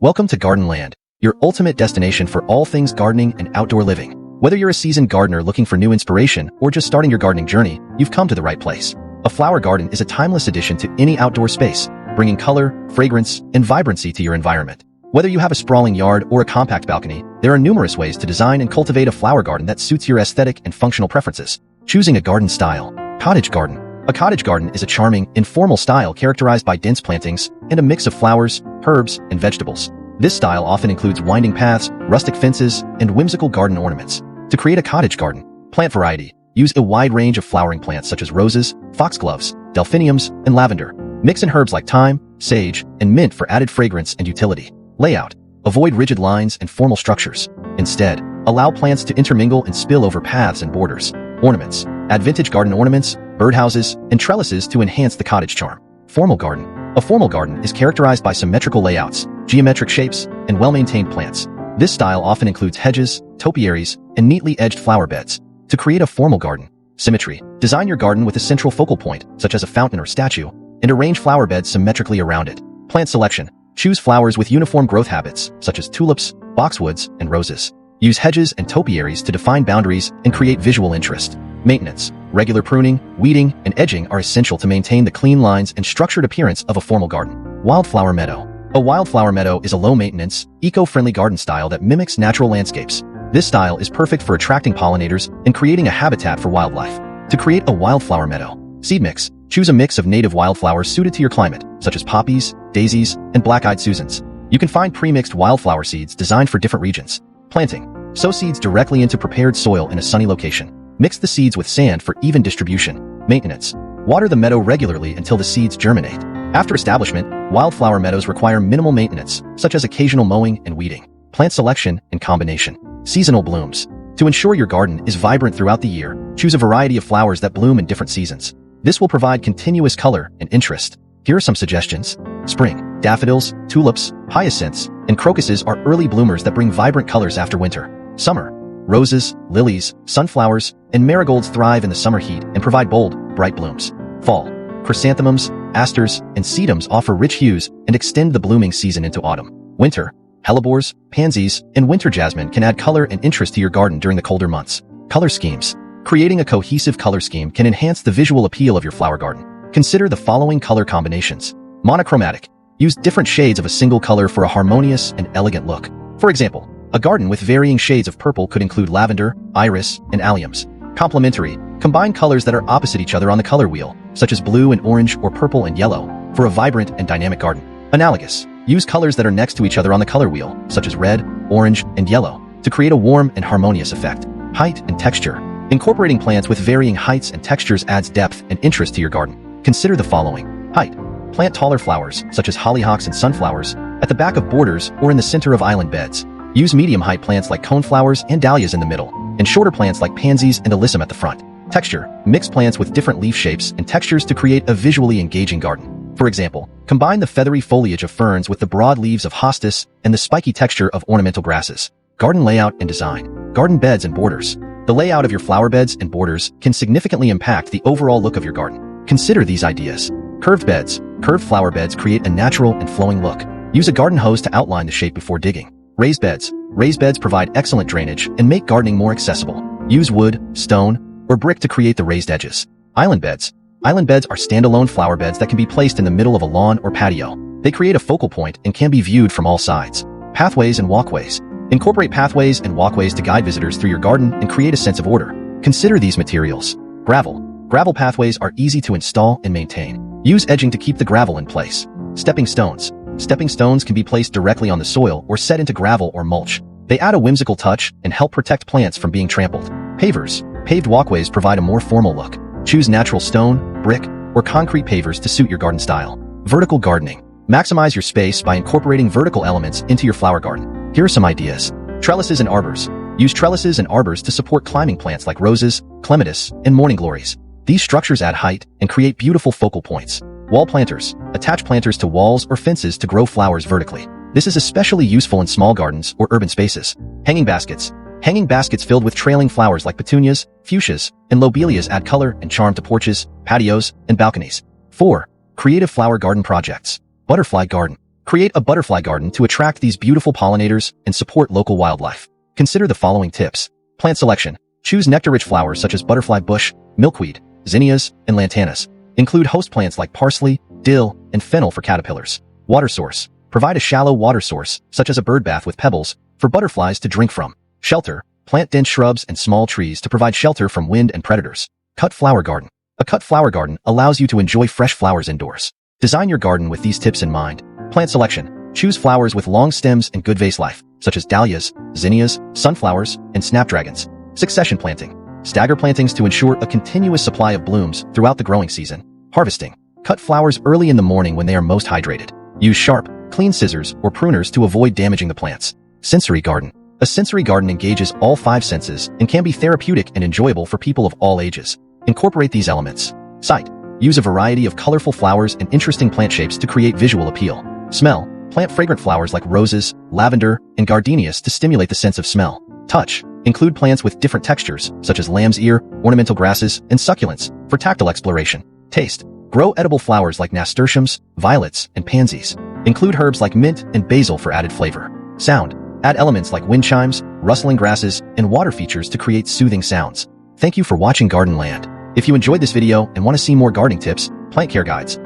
Welcome to Garden Land, your ultimate destination for all things gardening and outdoor living. Whether you're a seasoned gardener looking for new inspiration or just starting your gardening journey, you've come to the right place. A flower garden is a timeless addition to any outdoor space, bringing color, fragrance, and vibrancy to your environment. Whether you have a sprawling yard or a compact balcony, there are numerous ways to design and cultivate a flower garden that suits your aesthetic and functional preferences. Choosing a garden style. Cottage garden. A cottage garden is a charming, informal style characterized by dense plantings and a mix of flowers, herbs, and vegetables. This style often includes winding paths, rustic fences, and whimsical garden ornaments. To create a cottage garden, plant variety. Use a wide range of flowering plants such as roses, foxgloves, delphiniums, and lavender. Mix in herbs like thyme, sage, and mint for added fragrance and utility. Layout. Avoid rigid lines and formal structures. Instead, allow plants to intermingle and spill over paths and borders. Ornaments. Add vintage garden ornaments, birdhouses, and trellises to enhance the cottage charm. Formal garden. A formal garden is characterized by symmetrical layouts, geometric shapes, and well-maintained plants. This style often includes hedges, topiaries, and neatly edged flower beds. To create a formal garden. Symmetry. Design your garden with a central focal point, such as a fountain or statue, and arrange flower beds symmetrically around it. Plant selection. Choose flowers with uniform growth habits, such as tulips, boxwoods, and roses. Use hedges and topiaries to define boundaries and create visual interest. Maintenance. Regular pruning, weeding, and edging are essential to maintain the clean lines and structured appearance of a formal garden. Wildflower meadow. A wildflower meadow is a low-maintenance, eco-friendly garden style that mimics natural landscapes. This style is perfect for attracting pollinators and creating a habitat for wildlife. To create a wildflower meadow. Seed mix. Choose a mix of native wildflowers suited to your climate, such as poppies, daisies, and black-eyed Susans. You can find pre-mixed wildflower seeds designed for different regions. Planting. Sow seeds directly into prepared soil in a sunny location. Mix the seeds with sand for even distribution. Maintenance. Water the meadow regularly until the seeds germinate. After establishment, wildflower meadows require minimal maintenance, such as occasional mowing and weeding. Plant selection and combination. Seasonal blooms. To ensure your garden is vibrant throughout the year, choose a variety of flowers that bloom in different seasons. This will provide continuous color and interest. Here are some suggestions. Spring. Daffodils, tulips, hyacinths, and crocuses are early bloomers that bring vibrant colors after winter. Summer. Roses, lilies, sunflowers, and marigolds thrive in the summer heat and provide bold, bright blooms. Fall. Chrysanthemums, asters, and sedums offer rich hues and extend the blooming season into autumn. Winter. Hellebores, pansies, and winter jasmine can add color and interest to your garden during the colder months. Color schemes. Creating a cohesive color scheme can enhance the visual appeal of your flower garden. Consider the following color combinations. Monochromatic. Use different shades of a single color for a harmonious and elegant look. For example, a garden with varying shades of purple could include lavender, iris, and alliums. Complementary. Combine colors that are opposite each other on the color wheel, such as blue and orange or purple and yellow, for a vibrant and dynamic garden. Analogous. Use colors that are next to each other on the color wheel, such as red, orange, and yellow, to create a warm and harmonious effect. Height and texture. Incorporating plants with varying heights and textures adds depth and interest to your garden. Consider the following. Height. Plant taller flowers, such as hollyhocks and sunflowers, at the back of borders or in the center of island beds. Use medium-height plants like coneflowers and dahlias in the middle, and shorter plants like pansies and alyssum at the front. Texture. Mix plants with different leaf shapes and textures to create a visually engaging garden. For example, combine the feathery foliage of ferns with the broad leaves of hostas and the spiky texture of ornamental grasses. Garden layout and design. Garden beds and borders. The layout of your flower beds and borders can significantly impact the overall look of your garden. Consider these ideas. Curved beds. Curved flower beds create a natural and flowing look. Use a garden hose to outline the shape before digging. Raised beds. Raised beds provide excellent drainage and make gardening more accessible. Use wood, stone, or brick to create the raised edges. Island beds. Island beds are standalone flower beds that can be placed in the middle of a lawn or patio. They create a focal point and can be viewed from all sides. Pathways and walkways. Incorporate pathways and walkways to guide visitors through your garden and create a sense of order. Consider these materials. Gravel. Gravel pathways are easy to install and maintain. Use edging to keep the gravel in place. Stepping stones. Stepping stones can be placed directly on the soil or set into gravel or mulch. They add a whimsical touch and help protect plants from being trampled. Pavers. Paved walkways provide a more formal look. Choose natural stone, brick, or concrete pavers to suit your garden style. Vertical gardening. Maximize your space by incorporating vertical elements into your flower garden. Here are some ideas. Trellises and arbors. Use trellises and arbors to support climbing plants like roses, clematis, and morning glories. These structures add height and create beautiful focal points. Wall planters. Attach planters to walls or fences to grow flowers vertically. This is especially useful in small gardens or urban spaces. Hanging baskets. Hanging baskets filled with trailing flowers like petunias, fuchsias, and lobelias add color and charm to porches, patios, and balconies. 4. Creative flower garden projects. Butterfly garden. Create a butterfly garden to attract these beautiful pollinators and support local wildlife. Consider the following tips. Plant selection. Choose nectar-rich flowers such as butterfly bush, milkweed, zinnias, and lantanas. Include host plants like parsley, dill, and fennel for caterpillars. Water source. Provide a shallow water source, such as a bird bath with pebbles, for butterflies to drink from. Shelter. Plant dense shrubs and small trees to provide shelter from wind and predators. Cut flower garden. A cut flower garden allows you to enjoy fresh flowers indoors. Design your garden with these tips in mind. Plant selection. Choose flowers with long stems and good vase life, such as dahlias, zinnias, sunflowers, and snapdragons. Succession planting. Stagger plantings to ensure a continuous supply of blooms throughout the growing season. Harvesting. Cut flowers early in the morning when they are most hydrated. Use sharp, clean scissors or pruners to avoid damaging the plants. Sensory garden. A sensory garden engages all 5 senses and can be therapeutic and enjoyable for people of all ages. Incorporate these elements. Sight. Use a variety of colorful flowers and interesting plant shapes to create visual appeal. Smell. Plant fragrant flowers like roses, lavender, and gardenias to stimulate the sense of smell. Touch. Include plants with different textures, such as lamb's ear, ornamental grasses, and succulents, for tactile exploration. Taste. Grow edible flowers like nasturtiums, violets, and pansies. Include herbs like mint and basil for added flavor. Sound. Add elements like wind chimes, rustling grasses, and water features to create soothing sounds. Thank you for watching Garden Land. If you enjoyed this video and want to see more gardening tips, plant care guides,